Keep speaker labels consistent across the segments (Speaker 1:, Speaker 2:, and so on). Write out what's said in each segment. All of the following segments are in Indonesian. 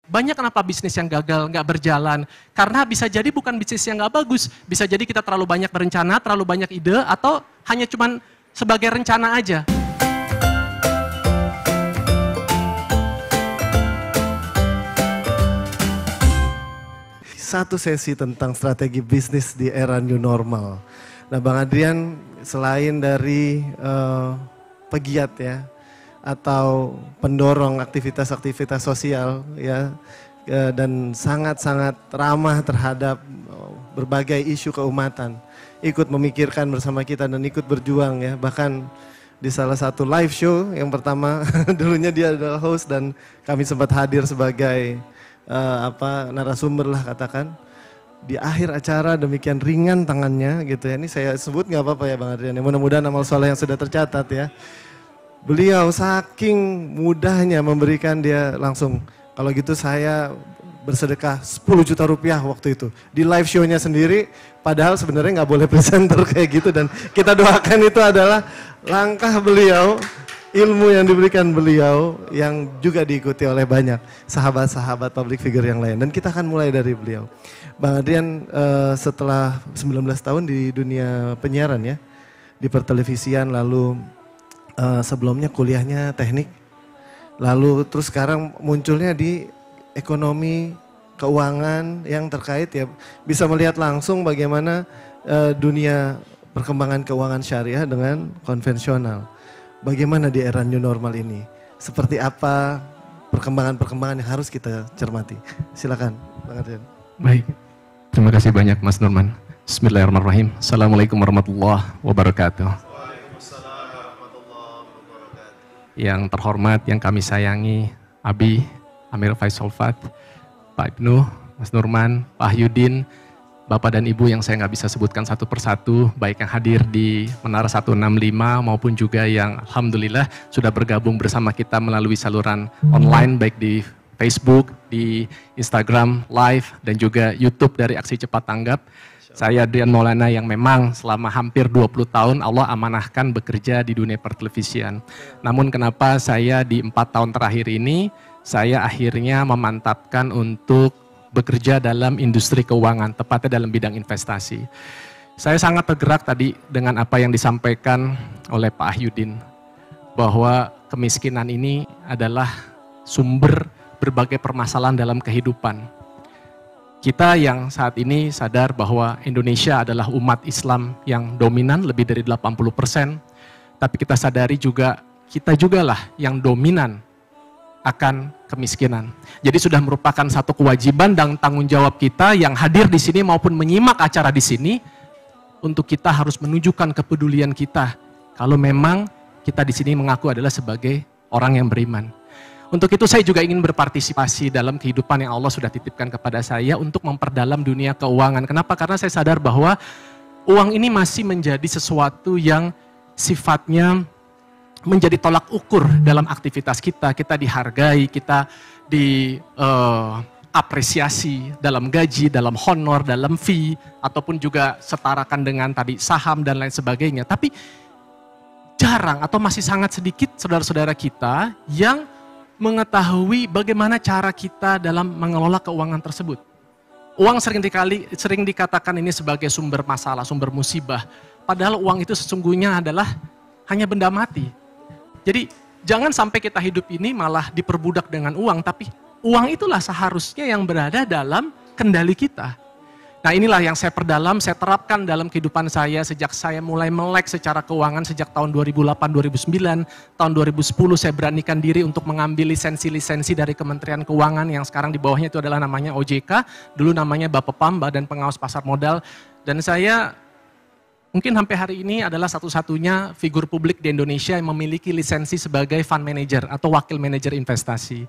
Speaker 1: Banyak kenapa bisnis yang gagal, nggak berjalan. Karena bisa jadi bukan bisnis yang nggak bagus. Bisa jadi kita terlalu banyak berencana, terlalu banyak ide, atau hanya cuman sebagai rencana aja.
Speaker 2: Satu sesi tentang strategi bisnis di era new normal. Nah Bang Adrian selain dari pegiat ya, atau pendorong aktivitas-aktivitas sosial ya, dan sangat-sangat ramah terhadap berbagai isu keumatan, ikut memikirkan bersama kita dan ikut berjuang ya, bahkan di salah satu live show yang pertama dulunya dia adalah host dan kami sempat hadir sebagai narasumber lah katakan. Di akhir acara demikian ringan tangannya gitu ya, ini saya sebut nggak apa-apa ya Bang Adrian, mudah-mudahan amal soleh yang sudah tercatat ya. Beliau saking mudahnya memberikan, dia langsung, kalau gitu saya bersedekah 10 juta rupiah waktu itu. Di live show-nya sendiri, padahal sebenarnya nggak boleh presenter kayak gitu. Dan kita doakan itu adalah langkah beliau, ilmu yang diberikan beliau, yang juga diikuti oleh banyak sahabat-sahabat public figure yang lain. Dan kita akan mulai dari beliau. Bang Adrian setelah 19 tahun di dunia penyiaran ya, di pertelevisian, lalu sebelumnya kuliahnya teknik, lalu terus sekarang munculnya di ekonomi keuangan yang terkait ya, bisa melihat langsung bagaimana dunia perkembangan keuangan syariah dengan konvensional. Bagaimana di era new normal ini? Seperti apa perkembangan-perkembangan yang harus kita cermati? Silakan Bang Adrian.
Speaker 1: Baik, terima kasih banyak Mas Nurman. Bismillahirrahmanirrahim. Assalamualaikum warahmatullahi wabarakatuh. Yang terhormat, yang kami sayangi, Abi, Amir Faisal Fat, Pak Ibnu, Mas Nurman, Pak Yudin, Bapak dan Ibu yang saya nggak bisa sebutkan satu persatu, baik yang hadir di Menara 165 maupun juga yang alhamdulillah sudah bergabung bersama kita melalui saluran online, baik di Facebook, di Instagram Live, dan juga YouTube dari Aksi Cepat Tanggap. Saya Adrian Maulana yang memang selama hampir 20 tahun Allah amanahkan bekerja di dunia pertelevisian. Namun kenapa saya di 4 tahun terakhir ini, saya akhirnya memantapkan untuk bekerja dalam industri keuangan, tepatnya dalam bidang investasi. Saya sangat tergerak tadi dengan apa yang disampaikan oleh Pak Ahyudin, bahwa kemiskinan ini adalah sumber berbagai permasalahan dalam kehidupan. Kita yang saat ini sadar bahwa Indonesia adalah umat Islam yang dominan lebih dari 80%, tapi kita sadari juga kita jugalah yang dominan akan kemiskinan. Jadi sudah merupakan satu kewajiban dan tanggung jawab kita yang hadir di sini maupun menyimak acara di sini, untuk kita harus menunjukkan kepedulian kita kalau memang kita di sini mengaku adalah sebagai orang yang beriman. Untuk itu saya juga ingin berpartisipasi dalam kehidupan yang Allah sudah titipkan kepada saya untuk memperdalam dunia keuangan. Kenapa? Karena saya sadar bahwa uang ini masih menjadi sesuatu yang sifatnya menjadi tolak ukur dalam aktivitas kita. Kita dihargai, kita diapresiasi dalam gaji, dalam honor, dalam fee, ataupun juga setarakan dengan tadi saham dan lain sebagainya. Tapi jarang atau masih sangat sedikit saudara-saudara kita yang mengetahui bagaimana cara kita dalam mengelola keuangan tersebut. Uang sering dikatakan ini sebagai sumber masalah, sumber musibah. Padahal uang itu sesungguhnya adalah hanya benda mati. Jadi jangan sampai kita hidup ini malah diperbudak dengan uang, tapi uang itulah seharusnya yang berada dalam kendali kita. Nah inilah yang saya perdalam, saya terapkan dalam kehidupan saya sejak saya mulai melek secara keuangan sejak tahun 2008-2009, tahun 2010 saya beranikan diri untuk mengambil lisensi-lisensi dari Kementerian Keuangan yang sekarang di bawahnya itu adalah namanya OJK, dulu namanya Bapepam, Badan Pengawas Pasar Modal, dan saya mungkin sampai hari ini adalah satu-satunya figur publik di Indonesia yang memiliki lisensi sebagai fund manager atau wakil manajer investasi.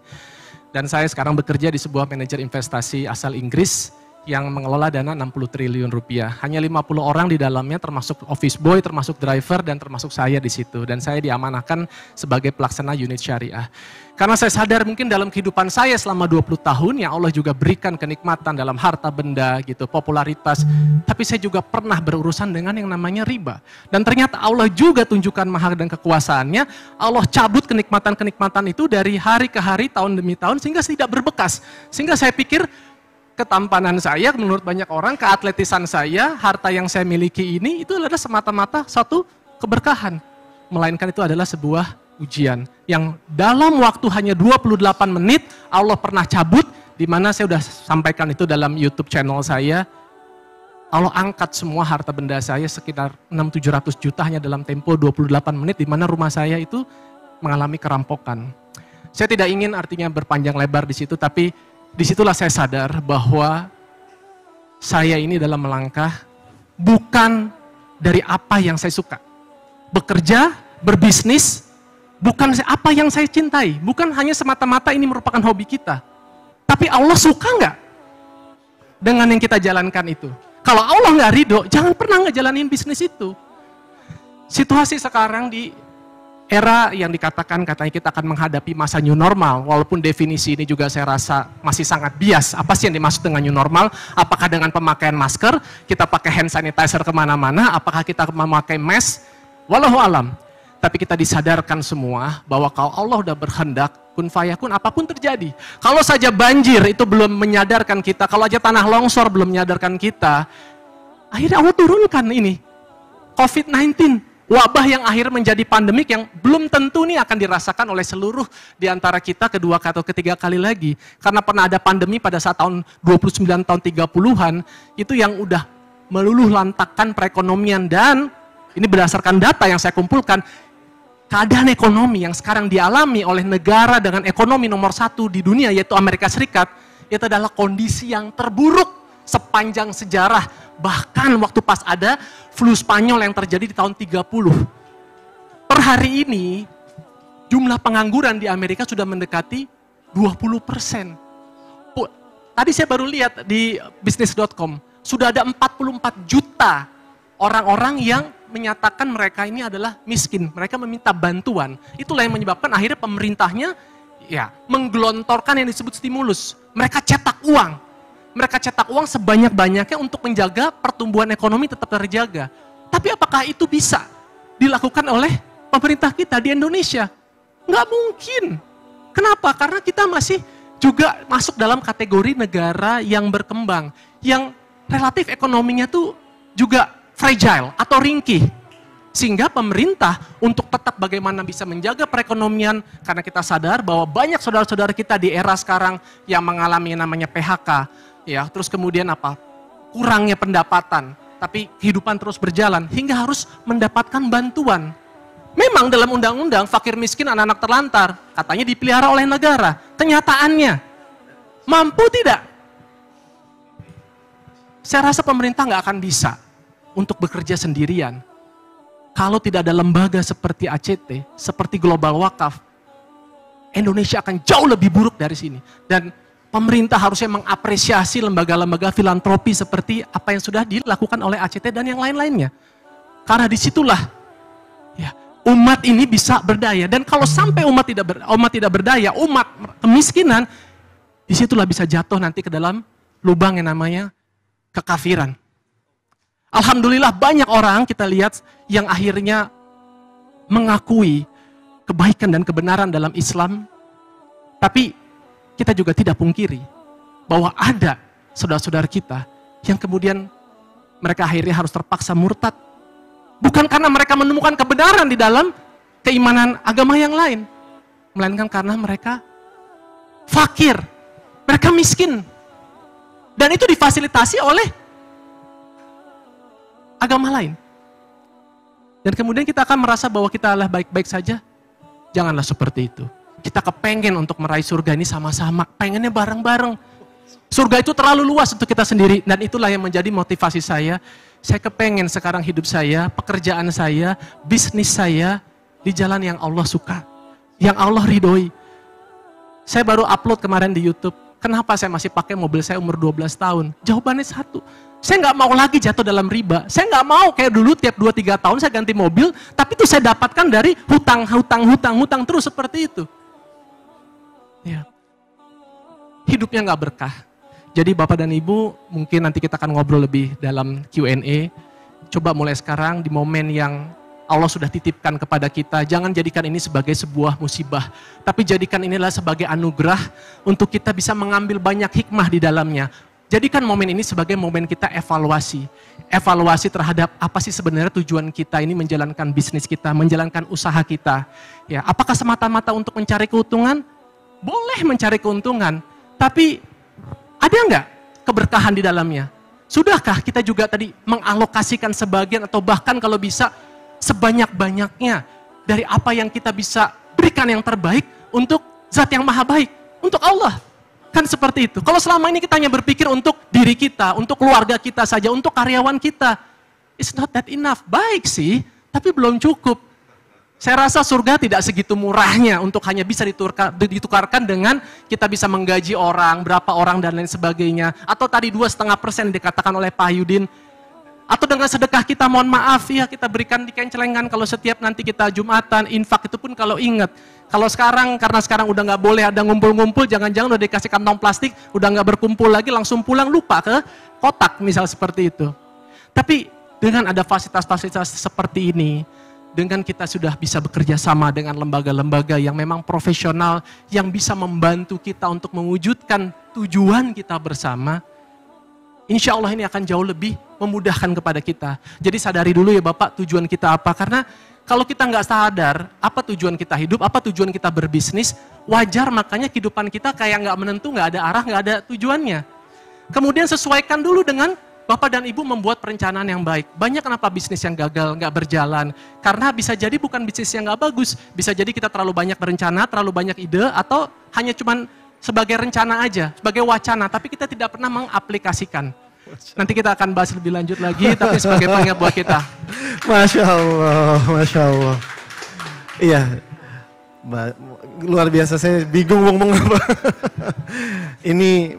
Speaker 1: Dan saya sekarang bekerja di sebuah manajer investasi asal Inggris, yang mengelola dana 60 triliun rupiah. Hanya 50 orang di dalamnya termasuk office boy, termasuk driver, dan termasuk saya di situ. Dan saya diamanahkan sebagai pelaksana unit syariah. Karena saya sadar mungkin dalam kehidupan saya selama 20 tahun yang Allah juga berikan kenikmatan dalam harta benda gitu, popularitas. Tapi saya juga pernah berurusan dengan yang namanya riba. Dan ternyata Allah juga tunjukkan mahar dan kekuasaannya. Allah cabut kenikmatan-kenikmatan itu dari hari ke hari, tahun demi tahun sehingga tidak berbekas. Sehingga saya pikir ketampanan saya menurut banyak orang, keatletisan saya, harta yang saya miliki ini itu adalah semata-mata satu keberkahan. Melainkan itu adalah sebuah ujian yang dalam waktu hanya 28 menit Allah pernah cabut, di mana saya sudah sampaikan itu dalam YouTube channel saya. Allah angkat semua harta benda saya sekitar 600-700 juta hanya dalam tempo 28 menit, di mana rumah saya itu mengalami kerampokan. Saya tidak ingin artinya berpanjang lebar di situ, tapi disitulah saya sadar bahwa saya ini dalam melangkah bukan dari apa yang saya suka. Bekerja, berbisnis, bukan apa yang saya cintai. Bukan hanya semata-mata ini merupakan hobi kita. Tapi Allah suka nggak dengan yang kita jalankan itu? Kalau Allah nggak ridho, jangan pernah ngejalanin bisnis itu. Situasi sekarang di era yang dikatakan katanya kita akan menghadapi masa new normal, walaupun definisi ini juga saya rasa masih sangat bias. Apa sih yang dimaksud dengan new normal? Apakah dengan pemakaian masker, kita pakai hand sanitizer kemana-mana, apakah kita memakai mask? Wallahu alam. Tapi kita disadarkan semua bahwa kalau Allah udah berkehendak, kun fayakun, apapun terjadi. Kalau saja banjir itu belum menyadarkan kita, kalau aja tanah longsor belum menyadarkan kita, akhirnya Allah turunkan ini, COVID-19. Wabah yang akhir menjadi pandemik yang belum tentu nih akan dirasakan oleh seluruh di antara kita kedua atau ketiga kali lagi. Karena pernah ada pandemi pada saat tahun 29 tahun 30-an, itu yang udah meluluh lantakkan perekonomian. Dan ini berdasarkan data yang saya kumpulkan, keadaan ekonomi yang sekarang dialami oleh negara dengan ekonomi nomor 1 di dunia yaitu Amerika Serikat, itu adalah kondisi yang terburuk sepanjang sejarah. Bahkan waktu pas ada flu Spanyol yang terjadi di tahun 30. Per hari ini, jumlah pengangguran di Amerika sudah mendekati 20%. Tadi saya baru lihat di bisnis.com, sudah ada 44 juta orang-orang yang menyatakan mereka ini adalah miskin. Mereka meminta bantuan. Itulah yang menyebabkan akhirnya pemerintahnya ya menggelontorkan yang disebut stimulus. Mereka cetak uang. Mereka cetak uang sebanyak-banyaknya untuk menjaga pertumbuhan ekonomi tetap terjaga. Tapi apakah itu bisa dilakukan oleh pemerintah kita di Indonesia? Nggak mungkin. Kenapa? Karena kita masih juga masuk dalam kategori negara yang berkembang. Yang relatif ekonominya tuh juga fragile atau ringkih. Sehingga pemerintah untuk tetap bagaimana bisa menjaga perekonomian, karena kita sadar bahwa banyak saudara-saudara kita di era sekarang yang mengalami namanya PHK, ya, terus kemudian apa? Kurangnya pendapatan, tapi kehidupan terus berjalan hingga harus mendapatkan bantuan. Memang dalam undang-undang fakir miskin anak-anak terlantar katanya dipelihara oleh negara. Kenyataannya mampu tidak? Saya rasa pemerintah nggak akan bisa untuk bekerja sendirian. Kalau tidak ada lembaga seperti ACT, seperti Global Wakaf, Indonesia akan jauh lebih buruk dari sini. Dan pemerintah harusnya mengapresiasi lembaga-lembaga filantropi seperti apa yang sudah dilakukan oleh ACT dan yang lain-lainnya. Karena disitulah ya, umat ini bisa berdaya. Dan kalau sampai umat tidak berdaya, umat kemiskinan, disitulah bisa jatuh nanti ke dalam lubang yang namanya kekafiran. Alhamdulillah banyak orang kita lihat yang akhirnya mengakui kebaikan dan kebenaran dalam Islam. Tapi kita juga tidak pungkiri bahwa ada saudara-saudara kita yang kemudian mereka akhirnya harus terpaksa murtad. Bukan karena mereka menemukan kebenaran di dalam keimanan agama yang lain. Melainkan karena mereka fakir, mereka miskin. Dan itu difasilitasi oleh agama lain. Dan kemudian kita akan merasa bahwa kita adalah baik-baik saja. Janganlah seperti itu. Kita kepengen untuk meraih surga ini sama-sama. Pengennya bareng-bareng. Surga itu terlalu luas untuk kita sendiri. Dan itulah yang menjadi motivasi saya. Saya kepengen sekarang hidup saya, pekerjaan saya, bisnis saya di jalan yang Allah suka. Yang Allah ridhoi. Saya baru upload kemarin di YouTube Kenapa saya masih pakai mobil saya umur 12 tahun? Jawabannya satu, saya nggak mau lagi jatuh dalam riba. Saya nggak mau kayak dulu tiap 2-3 tahun saya ganti mobil, tapi itu saya dapatkan dari hutang terus seperti itu. Ya. Hidupnya nggak berkah. Jadi Bapak dan Ibu, mungkin nanti kita akan ngobrol lebih dalam Q&A. Coba mulai sekarang di momen yang Allah sudah titipkan kepada kita, jangan jadikan ini sebagai sebuah musibah, tapi jadikan inilah sebagai anugerah untuk kita bisa mengambil banyak hikmah di dalamnya. Jadikan momen ini sebagai momen kita evaluasi. Evaluasi terhadap apa sih sebenarnya tujuan kita ini menjalankan bisnis kita, menjalankan usaha kita. Ya, apakah semata-mata untuk mencari keuntungan? Boleh mencari keuntungan, tapi ada nggak keberkahan di dalamnya? Sudahkah kita juga tadi mengalokasikan sebagian atau bahkan kalau bisa sebanyak-banyaknya dari apa yang kita bisa berikan yang terbaik untuk zat yang maha baik, untuk Allah. Kan seperti itu. Kalau selama ini kita hanya berpikir untuk diri kita, untuk keluarga kita saja, untuk karyawan kita, it's not that enough. Baik sih, tapi belum cukup. Saya rasa surga tidak segitu murahnya untuk hanya bisa ditukarkan dengan kita bisa menggaji orang, berapa orang dan lain sebagainya. Atau tadi 2,5% dikatakan oleh Pak Yudin. Atau dengan sedekah kita, mohon maaf ya, kita berikan di kencelengan kalau setiap nanti kita Jumatan, infak itu pun kalau ingat. Kalau sekarang, karena sekarang udah nggak boleh ada ngumpul-ngumpul, jangan-jangan udah dikasih kantong plastik, udah nggak berkumpul lagi, langsung pulang lupa ke kotak, misal seperti itu. Tapi dengan ada fasilitas-fasilitas seperti ini, dengan kita sudah bisa bekerja sama dengan lembaga-lembaga yang memang profesional, yang bisa membantu kita untuk mewujudkan tujuan kita bersama, insya Allah ini akan jauh lebih memudahkan kepada kita. Jadi sadari dulu ya Bapak tujuan kita apa. Karena kalau kita nggak sadar apa tujuan kita hidup, apa tujuan kita berbisnis, wajar makanya kehidupan kita kayak nggak menentu, nggak ada arah, nggak ada tujuannya. Kemudian sesuaikan dulu dengan Bapak dan Ibu membuat perencanaan yang baik. Banyak kenapa bisnis yang gagal, nggak berjalan. Karena bisa jadi bukan bisnis yang nggak bagus. Bisa jadi kita terlalu banyak berencana, terlalu banyak ide, atau hanya cuman sebagai rencana aja, sebagai wacana, tapi kita tidak pernah mengaplikasikan. Nanti kita akan bahas lebih lanjut lagi, tapi sebagai pengingat buat kita.
Speaker 2: Masya Allah, Masya Allah. Iya, luar biasa, saya bingung ngomong apa. Ini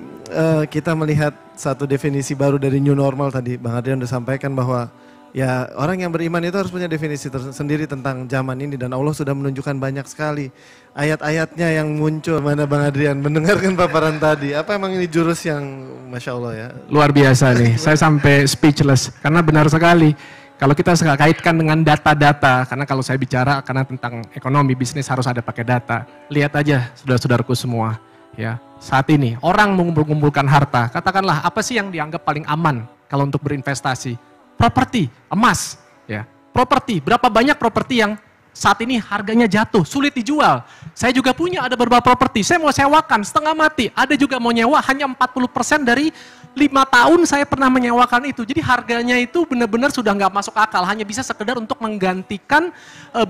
Speaker 2: kita melihat satu definisi baru dari new normal tadi. Bang Adrian udah sampaikan bahwa ya orang yang beriman itu harus punya definisi tersendiri tentang zaman ini. Dan Allah sudah menunjukkan banyak sekali ayat-ayatnya yang muncul. Mana Bang Adrian mendengarkan paparan tadi. Apa emang ini jurus yang Masya Allah ya.
Speaker 1: Luar biasa nih, saya sampai speechless. Karena benar sekali. Kalau kita kaitkan dengan data-data, karena kalau saya bicara karena tentang ekonomi, bisnis harus ada pakai data. Lihat aja saudara-saudaraku semua. Ya, saat ini orang mengumpulkan harta, katakanlah apa sih yang dianggap paling aman kalau untuk berinvestasi? Properti, emas, ya. Properti, berapa banyak properti yang saat ini harganya jatuh, sulit dijual. Saya juga punya ada beberapa properti, saya mau sewakan setengah mati, ada juga mau nyewa hanya 40% dari 5 tahun saya pernah menyewakan itu. Jadi harganya itu benar-benar sudah nggak masuk akal, hanya bisa sekedar untuk menggantikan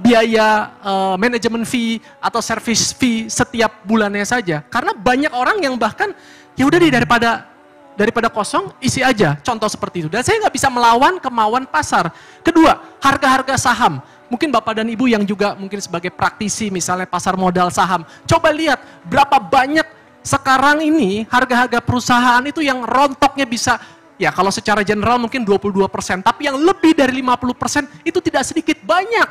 Speaker 1: biaya manajemen fee atau service fee setiap bulannya saja. Karena banyak orang yang bahkan ya udah deh daripada kosong isi aja, contoh seperti itu. Dan saya nggak bisa melawan kemauan pasar. Kedua, harga-harga saham. Mungkin Bapak dan Ibu yang juga mungkin sebagai praktisi misalnya pasar modal saham, coba lihat berapa banyak sekarang ini harga-harga perusahaan itu yang rontoknya bisa, ya kalau secara general mungkin 22%, tapi yang lebih dari 50% itu tidak sedikit, banyak.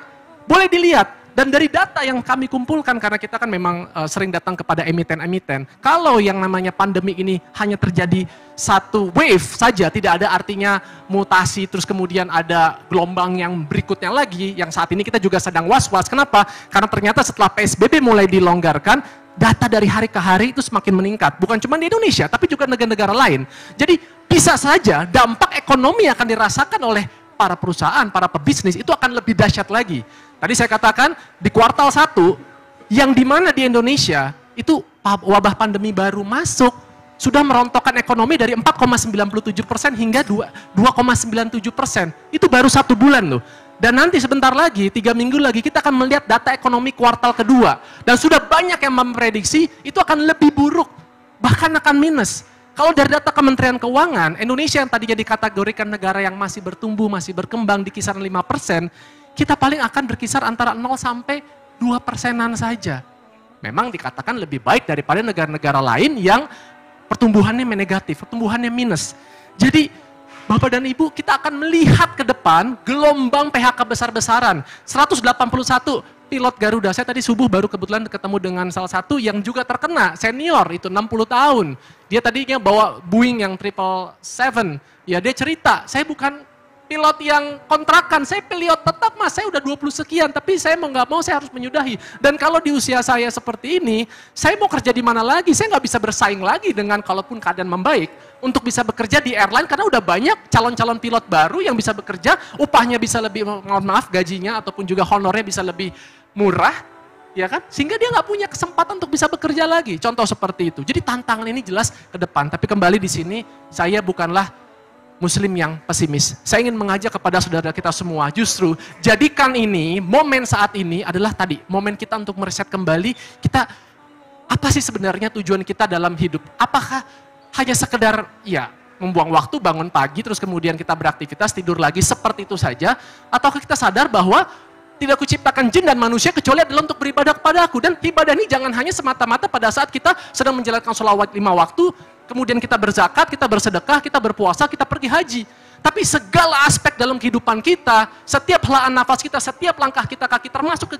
Speaker 1: Boleh dilihat. Dan dari data yang kami kumpulkan, karena kita kan memang sering datang kepada emiten-emiten, kalau yang namanya pandemi ini hanya terjadi satu wave saja, tidak ada artinya mutasi, terus kemudian ada gelombang yang berikutnya lagi, yang saat ini kita juga sedang was-was. Kenapa? Karena ternyata setelah PSBB mulai dilonggarkan, data dari hari ke hari itu semakin meningkat. Bukan cuma di Indonesia, tapi juga negara-negara lain. Jadi bisa saja dampak ekonomi yang akan dirasakan oleh para perusahaan, para pebisnis itu akan lebih dahsyat lagi. Tadi saya katakan di kuartal 1 yang dimana di Indonesia itu wabah pandemi baru masuk sudah merontokkan ekonomi dari 4,97% hingga 2,97%. Itu baru 1 bulan loh. Dan nanti sebentar lagi, 3 minggu lagi kita akan melihat data ekonomi kuartal kedua. Dan sudah banyak yang memprediksi itu akan lebih buruk, bahkan akan minus. Kalau dari data Kementerian Keuangan, Indonesia yang tadinya dikategorikan negara yang masih bertumbuh, masih berkembang di kisaran 5%, kita paling akan berkisar antara 0 sampai 2%-an saja. Memang dikatakan lebih baik daripada negara-negara lain yang pertumbuhannya negatif, pertumbuhannya minus. Jadi Bapak dan Ibu, kita akan melihat ke depan gelombang PHK besar-besaran. 181 pilot Garuda. Saya tadi subuh baru kebetulan ketemu dengan salah satu yang juga terkena, senior, itu 60 tahun. Dia tadinya bawa Boeing yang 777. Ya dia cerita, saya bukan pilot yang kontrakan, saya pilot tetap mas, saya udah 20 sekian, tapi saya mau nggak mau saya harus menyudahi. Dan kalau di usia saya seperti ini, saya mau kerja di mana lagi? Saya nggak bisa bersaing lagi dengan kalaupun keadaan membaik untuk bisa bekerja di airline karena udah banyak calon-calon pilot baru yang bisa bekerja, upahnya bisa lebih, mohon maaf, gajinya ataupun juga honornya bisa lebih murah, ya kan? Sehingga dia nggak punya kesempatan untuk bisa bekerja lagi. Contoh seperti itu. Jadi tantangan ini jelas ke depan. Tapi kembali di sini, saya bukanlah Muslim yang pesimis. Saya ingin mengajak kepada saudara kita semua, justru jadikan ini, momen saat ini adalah tadi, momen kita untuk mereset kembali, kita, apa sih sebenarnya tujuan kita dalam hidup? Apakah hanya sekedar, ya, membuang waktu, bangun pagi, terus kemudian kita beraktivitas, tidur lagi, seperti itu saja? Ataukah kita sadar bahwa tidak kuciptakan jin dan manusia kecuali adalah untuk beribadah kepada aku. Dan ibadah ini jangan hanya semata-mata pada saat kita sedang menjalankan sholawat 5 waktu, kemudian kita berzakat, kita bersedekah, kita berpuasa, kita pergi haji. Tapi segala aspek dalam kehidupan kita, setiap helaan nafas kita, setiap langkah kita kaki termasuk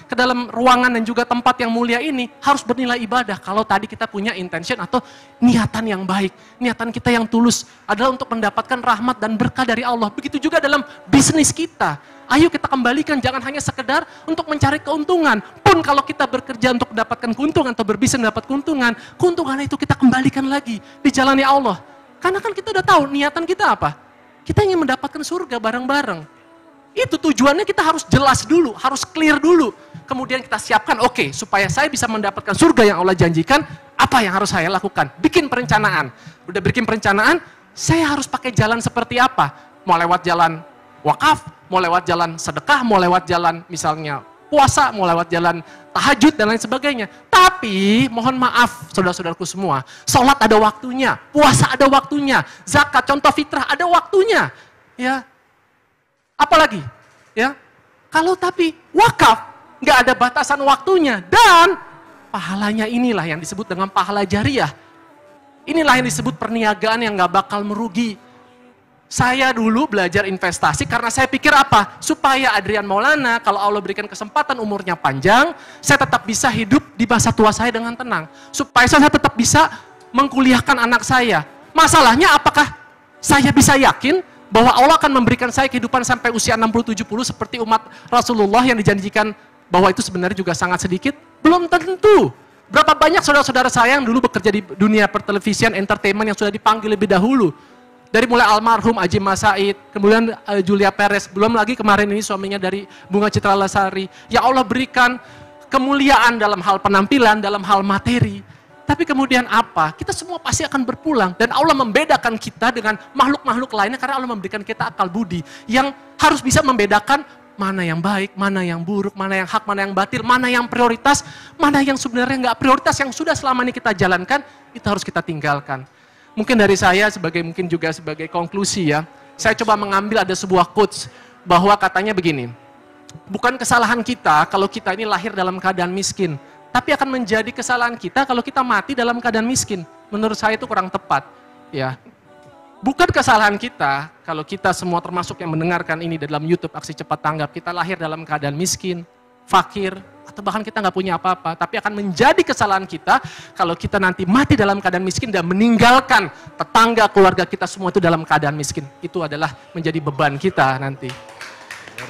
Speaker 1: ke dalam ruangan dan juga tempat yang mulia ini harus bernilai ibadah. Kalau tadi kita punya intention atau niatan yang baik, niatan kita yang tulus adalah untuk mendapatkan rahmat dan berkah dari Allah. Begitu juga dalam bisnis kita. Ayo kita kembalikan, jangan hanya sekedar untuk mencari keuntungan. Pun kalau kita bekerja untuk mendapatkan keuntungan atau berbisnis mendapat keuntungan, keuntungan itu kita kembalikan lagi di jalannya Allah. Karena kan kita udah tahu niatan kita apa. Kita ingin mendapatkan surga bareng-bareng. Itu tujuannya kita harus jelas dulu, harus clear dulu. Kemudian kita siapkan, oke, supaya saya bisa mendapatkan surga yang Allah janjikan, apa yang harus saya lakukan? Bikin perencanaan. Udah bikin perencanaan, saya harus pakai jalan seperti apa? Mau lewat jalan wakaf, mau lewat jalan sedekah, mau lewat jalan misalnya puasa, mau lewat jalan tahajud dan lain sebagainya. Tapi mohon maaf saudara-saudaraku semua, sholat ada waktunya, puasa ada waktunya, zakat contoh fitrah ada waktunya. Ya, apalagi ya, kalau tapi wakaf nggak ada batasan waktunya dan pahalanya inilah yang disebut dengan pahala jariah. Inilah yang disebut perniagaan yang nggak bakal merugi. Saya dulu belajar investasi karena saya pikir apa? Supaya Adrian Maulana kalau Allah berikan kesempatan umurnya panjang, saya tetap bisa hidup di masa tua saya dengan tenang. Supaya saya tetap bisa mengkuliahkan anak saya. Masalahnya apakah saya bisa yakin bahwa Allah akan memberikan saya kehidupan sampai usia 60-70 seperti umat Rasulullah yang dijanjikan bahwa itu sebenarnya juga sangat sedikit? Belum tentu. Berapa banyak saudara-saudara saya yang dulu bekerja di dunia pertelevisian, entertainment yang sudah dipanggil lebih dahulu. Dari mulai almarhum Aji Mas Said, kemudian Julia Perez, belum lagi kemarin ini suaminya dari Bunga Citra Lestari. Ya Allah berikan kemuliaan dalam hal penampilan, dalam hal materi. Tapi kemudian apa? Kita semua pasti akan berpulang. Dan Allah membedakan kita dengan makhluk-makhluk lainnya karena Allah memberikan kita akal budi. Yang harus bisa membedakan mana yang baik, mana yang buruk, mana yang hak, mana yang batil, mana yang prioritas, mana yang sebenarnya nggak prioritas, yang sudah selama ini kita jalankan, itu harus kita tinggalkan. Mungkin dari saya mungkin juga sebagai konklusi ya, saya coba mengambil ada sebuah quotes bahwa katanya begini, bukan kesalahan kita kalau kita ini lahir dalam keadaan miskin, tapi akan menjadi kesalahan kita kalau kita mati dalam keadaan miskin. Menurut saya itu kurang tepat. Ya, bukan kesalahan kita kalau kita semua termasuk yang mendengarkan ini dalam YouTube Aksi Cepat Tanggap, kita lahir dalam keadaan miskin, fakir, atau bahkan kita nggak punya apa-apa, tapi akan menjadi kesalahan kita kalau kita nanti mati dalam keadaan miskin dan meninggalkan tetangga, keluarga kita semua itu dalam keadaan miskin. Itu adalah menjadi beban kita nanti.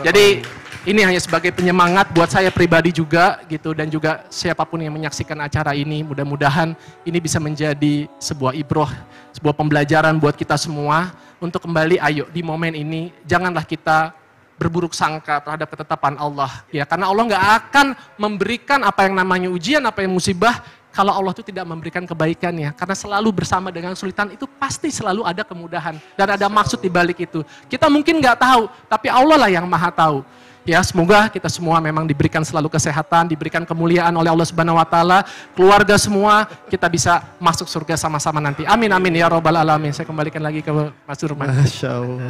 Speaker 1: Jadi ini hanya sebagai penyemangat buat saya pribadi juga gitu, dan juga siapapun yang menyaksikan acara ini, mudah-mudahan ini bisa menjadi sebuah ibroh, sebuah pembelajaran buat kita semua untuk kembali, ayo di momen ini janganlah kita berburuk sangka terhadap ketetapan Allah. Ya, karena Allah nggak akan memberikan apa yang namanya ujian, apa yang musibah, kalau Allah itu tidak memberikan kebaikannya. Karena selalu bersama dengan kesulitan itu pasti selalu ada kemudahan. Dan ada maksud di balik itu. Kita mungkin nggak tahu, tapi Allah lah yang maha tahu. Ya, semoga kita semua memang diberikan selalu kesehatan, diberikan kemuliaan oleh Allah Subhanahu wa taala, keluarga semua kita bisa masuk surga sama-sama nanti. Amin amin ya robbal alamin. Saya kembalikan lagi ke Mas Nurman.
Speaker 2: Masya Allah.